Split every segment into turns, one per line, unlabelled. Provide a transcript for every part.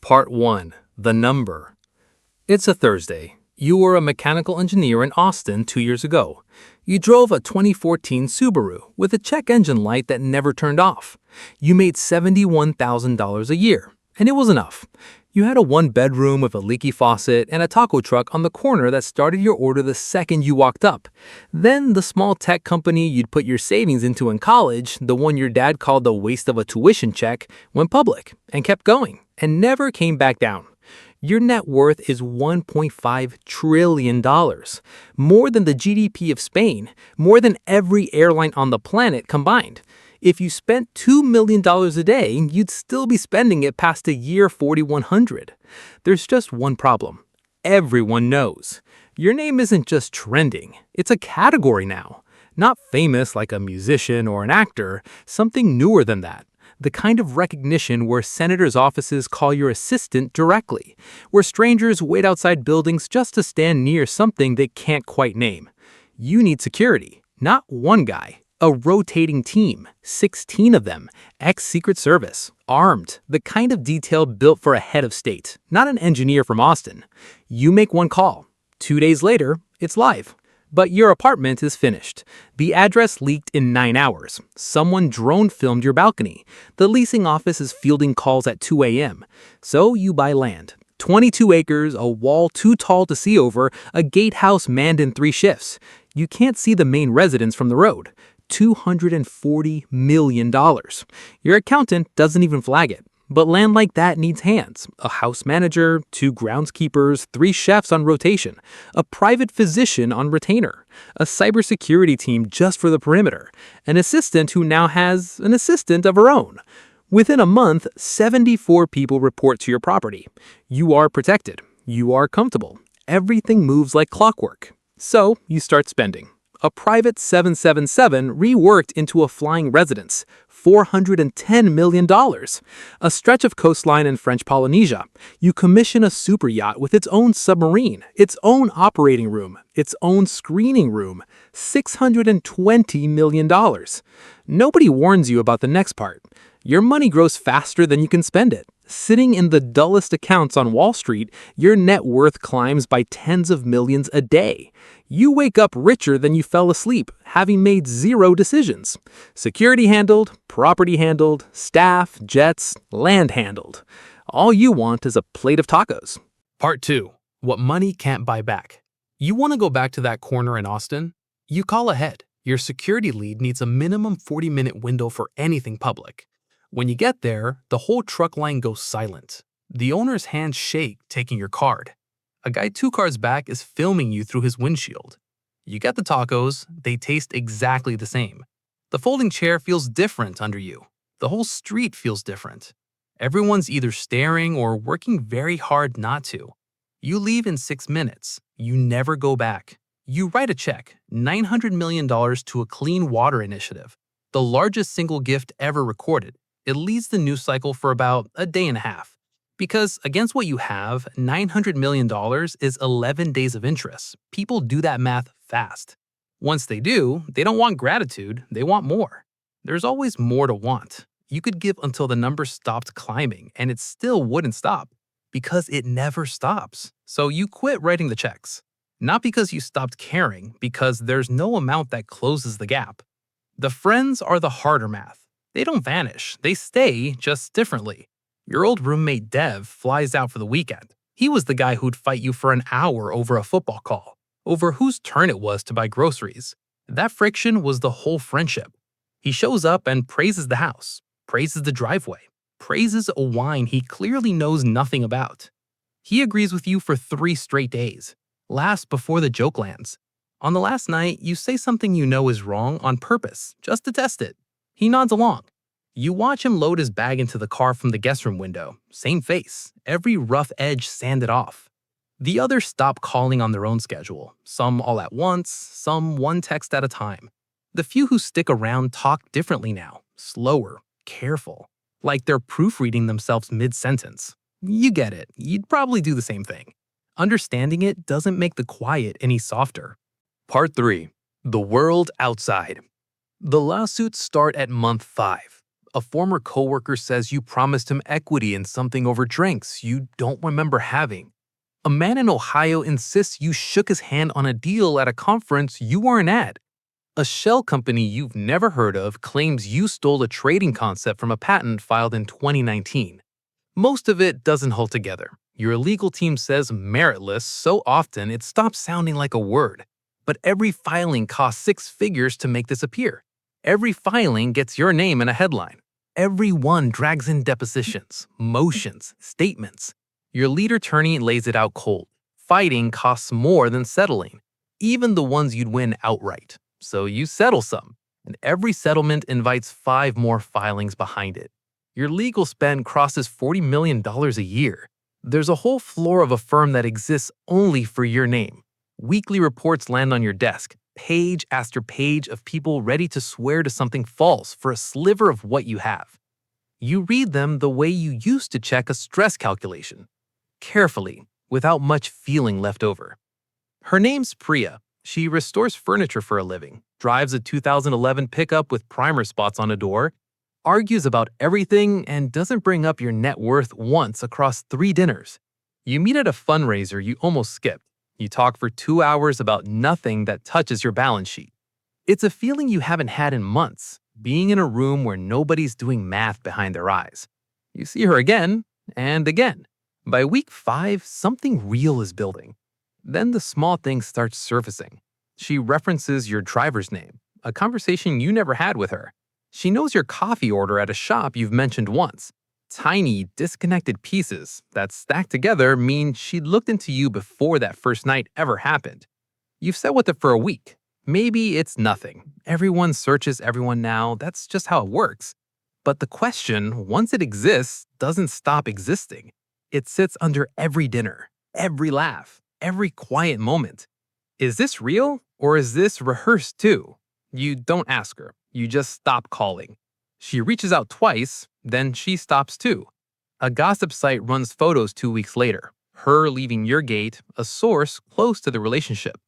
Part 1. The Number. It's a Thursday. You were a mechanical engineer in Austin 2 years ago. You drove a 2014 Subaru with a check engine light that never turned off. You made $71,000 a year, and it was enough. You had a one-bedroom with a leaky faucet and a taco truck on the corner that started your order the second you walked up. Then the small tech company you'd put your savings into in college, the one your dad called the waste of a tuition check, went public and kept going and never came back down. Your net worth is $1.5 trillion, more than the GDP of Spain, more than every airline on the planet combined. If you spent $2 million a day, you'd still be spending it past a year 4100. There's just one problem. Everyone knows. Your name isn't just trending, it's a category now. Not famous like a musician or an actor, something newer than that. The kind of recognition where senators' offices call your assistant directly, where strangers wait outside buildings just to stand near something they can't quite name. You need security, not one guy. A rotating team, 16 of them, ex-Secret Service, armed, the kind of detail built for a head of state, not an engineer from Austin. You make one call. 2 days later, it's live. But your apartment is finished. The address leaked in 9 hours. Someone drone filmed your balcony. The leasing office is fielding calls at 2 a.m. So you buy land. 22 acres, a wall too tall to see over, a gatehouse manned in 3 shifts. You can't see the main residence from the road. $240 million. Your accountant doesn't even flag it. But land like that needs hands. A house manager, 2 groundskeepers, 3 chefs on rotation, a private physician on retainer, a cybersecurity team just for the perimeter, an assistant who now has an assistant of her own. Within a month, 74 people report to your property. You are protected. You are comfortable. Everything moves like clockwork. So you start spending. A private 777 reworked into a flying residence, $410 million. A stretch of coastline in French Polynesia. You commission a super yacht with its own submarine, its own operating room, its own screening room, $620 million. Nobody warns you about the next part. Your money grows faster than you can spend it. Sitting in the dullest accounts on Wall Street, your net worth climbs by tens of millions a day. You wake up richer than you fell asleep, having made 0 decisions. Security handled, property handled, staff, jets, land handled. All you want is a plate of tacos.
Part 2. What money can't buy back. You want to go back to that corner in Austin? You call ahead. Your security lead needs a minimum 40-minute window for anything public. When you get there, the whole truck line goes silent. The owner's hands shake taking your card. A guy 2 cars back is filming you through his windshield. You get the tacos, they taste exactly the same. The folding chair feels different under you. The whole street feels different. Everyone's either staring or working very hard not to. You leave in 6 minutes. You never go back. You write a check, $900 million to a clean water initiative, the largest single gift ever recorded. It leads the news cycle for about a day and a half. Because against what you have, $900 million is 11 days of interest. People do that math fast. Once they do, they don't want gratitude, they want more. There's always more to want. You could give until the number stopped climbing, and it still wouldn't stop. Because it never stops. So you quit writing the checks. Not because you stopped caring, because there's no amount that closes the gap. The friends are the harder math. They don't vanish, they stay, just differently. Your old roommate Dev flies out for the weekend. He was the guy who'd fight you for an hour over a football call, over whose turn it was to buy groceries. That friction was the whole friendship. He shows up and praises the house, praises the driveway, praises a wine he clearly knows nothing about. He agrees with you for 3 straight days, laughs before the joke lands. On the last night, you say something you know is wrong on purpose, just to test it. He nods along. You watch him load his bag into the car from the guest room window. Same face, every rough edge sanded off. The others stop calling on their own schedule, some all at once, some one text at a time. The few who stick around talk differently now, slower, careful, like they're proofreading themselves mid-sentence. You get it, you'd probably do the same thing. Understanding it doesn't make the quiet any softer.
Part 3. The World Outside. The lawsuits start at month 5.
A former coworker says you promised him equity in something over drinks you don't remember having. A man in Ohio insists you shook his hand on a deal at a conference you weren't at. A shell company you've never heard of claims you stole a trading concept from a patent filed in 2019. Most of it doesn't hold together. Your legal team says meritless so often it stops sounding like a word. But every filing costs 6 figures to make this appear. Every filing gets your name in a headline. Every one drags in depositions, motions, statements. Your lead attorney lays it out cold. Fighting costs more than settling, even the ones you'd win outright. So you settle some, and every settlement invites 5 more filings behind it. Your legal spend crosses $40 million a year. There's a whole floor of a firm that exists only for your name. Weekly reports land on your desk, page after page of people ready to swear to something false for a sliver of what you have. You read them the way you used to check a stress calculation, carefully, without much feeling left over. Her name's Priya. She restores furniture for a living, drives a 2011 pickup with primer spots on a door, argues about everything, and doesn't bring up your net worth once across 3 dinners. You meet at a fundraiser you almost skipped. You talk for 2 hours about nothing that touches your balance sheet. It's a feeling you haven't had in months, being in a room where nobody's doing math behind their eyes. You see her again and again. By week 5, something real is building. Then the small thing starts surfacing. She references your driver's name, a conversation you never had with her. She knows your coffee order at a shop you've mentioned once. Tiny, disconnected pieces that stacked together mean she'd looked into you before that first night ever happened. You've sat with her for a week. Maybe it's nothing. Everyone searches everyone now. That's just how it works. But the question, once it exists, doesn't stop existing. It sits under every dinner, every laugh, every quiet moment. Is this real or is this rehearsed too? You don't ask her. You just stop calling. She reaches out twice, then she stops too. A gossip site runs photos 2 weeks later. Her leaving your gate, a source close to the relationship.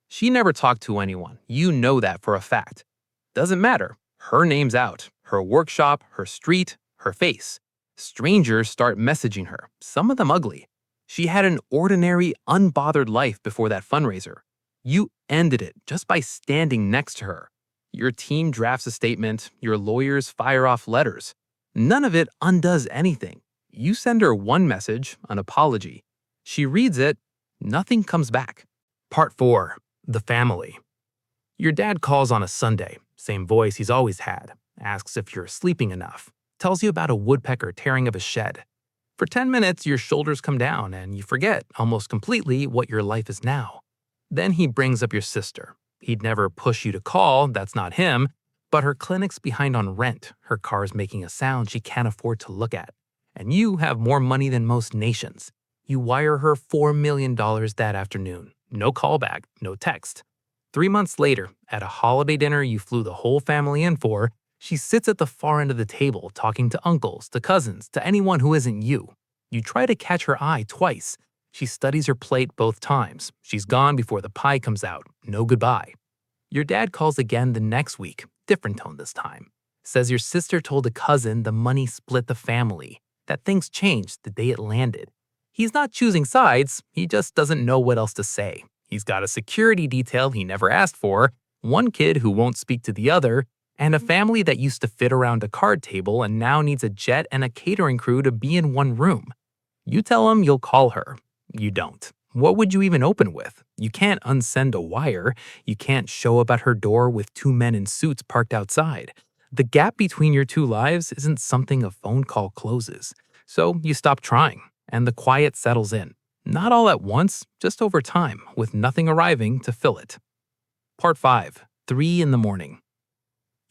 She never talked to anyone. You know that for a fact. Doesn't matter. Her name's out. Her workshop, her street, her face. Strangers start messaging her, some of them ugly. She had an ordinary, unbothered life before that fundraiser. You ended it just by standing next to her. Your team drafts a statement, your lawyers fire off letters. None of it undoes anything. You send her one message, an apology. She reads it, nothing comes back. Part 4. The family. Your dad calls on a Sunday, same voice he's always had, asks if you're sleeping enough, tells you about a woodpecker tearing up a shed. For 10 minutes, your shoulders come down and you forget almost completely what your life is now. Then he brings up your sister. He'd never push you to call, that's not him, but her clinic's behind on rent, her car's making a sound she can't afford to look at. And you have more money than most nations. You wire her $4 million that afternoon. No callback, no text. 3 months later, at a holiday dinner you flew the whole family in for, she sits at the far end of the table talking to uncles, to cousins, to anyone who isn't you. You try to catch her eye twice. She studies her plate both times. She's gone before the pie comes out. No goodbye. Your dad calls again the next week, different tone this time. Says your sister told a cousin the money split the family, that things changed the day it landed. He's not choosing sides, he just doesn't know what else to say. He's got a security detail he never asked for, one kid who won't speak to the other, and a family that used to fit around a card table and now needs a jet and a catering crew to be in one room. You tell him you'll call her. You don't. What would you even open with? You can't unsend a wire. You can't show up at her door with 2 men in suits parked outside. The gap between your 2 lives isn't something a phone call closes. So you stop trying, and the quiet settles in. Not all at once, just over time, with nothing arriving to fill it. Part 5. 3 in the morning.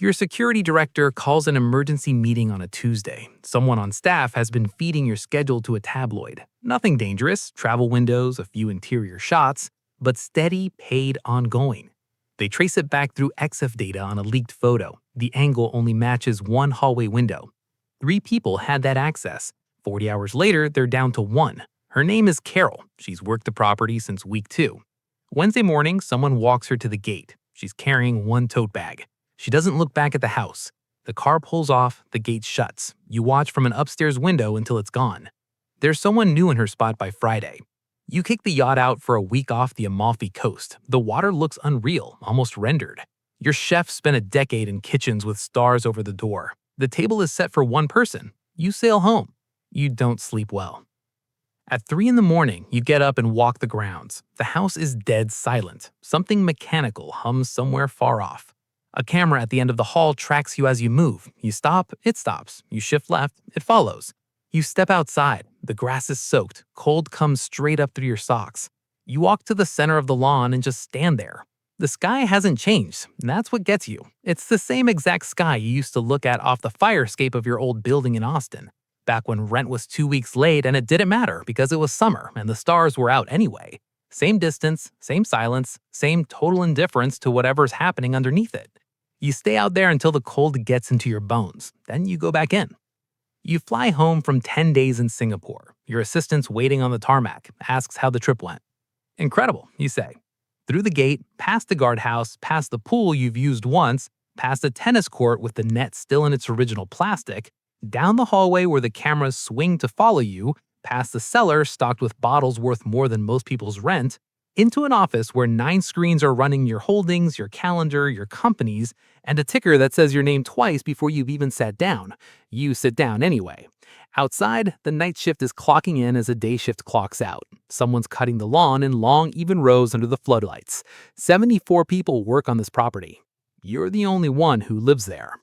Your security director calls an emergency meeting on a Tuesday. Someone on staff has been feeding your schedule to a tabloid. Nothing dangerous, travel windows, a few interior shots, but steady, paid, ongoing. They trace it back through EXIF data on a leaked photo. The angle only matches 1 hallway window. 3 people had that access. 40 hours later, they're down to 1. Her name is Carol. She's worked the property since week 2. Wednesday morning, someone walks her to the gate. She's carrying 1 tote bag. She doesn't look back at the house. The car pulls off, the gate shuts. You watch from an upstairs window until it's gone. There's someone new in her spot by Friday. You kick the yacht out for a week off the Amalfi Coast. The water looks unreal, almost rendered. Your chef spent a decade in kitchens with stars over the door. The table is set for one person. You sail home. You don't sleep well. At 3 in the morning, you get up and walk the grounds. The house is dead silent. Something mechanical hums somewhere far off. A camera at the end of the hall tracks you as you move. You stop, it stops. You shift left, it follows. You step outside. The grass is soaked. Cold comes straight up through your socks. You walk to the center of the lawn and just stand there. The sky hasn't changed, and that's what gets you. It's the same exact sky you used to look at off the fire escape of your old building in Austin, back when rent was 2 weeks late and it didn't matter because it was summer and the stars were out anyway. Same distance, same silence, same total indifference to whatever's happening underneath it. You stay out there until the cold gets into your bones, then you go back in. You fly home from 10 days in Singapore. Your assistant's waiting on the tarmac, asks how the trip went. Incredible, you say. Through the gate, past the guardhouse, past the pool you've used once, past a tennis court with the net still in its original plastic, down the hallway where the cameras swing to follow you, past the cellar stocked with bottles worth more than most people's rent, into an office where 9 screens are running your holdings, your calendar, your companies, and a ticker that says your name twice before you've even sat down. You sit down anyway. Outside, the night shift is clocking in as a day shift clocks out. Someone's cutting the lawn in long, even rows under the floodlights. 74 people work on this property. You're the only one who lives there.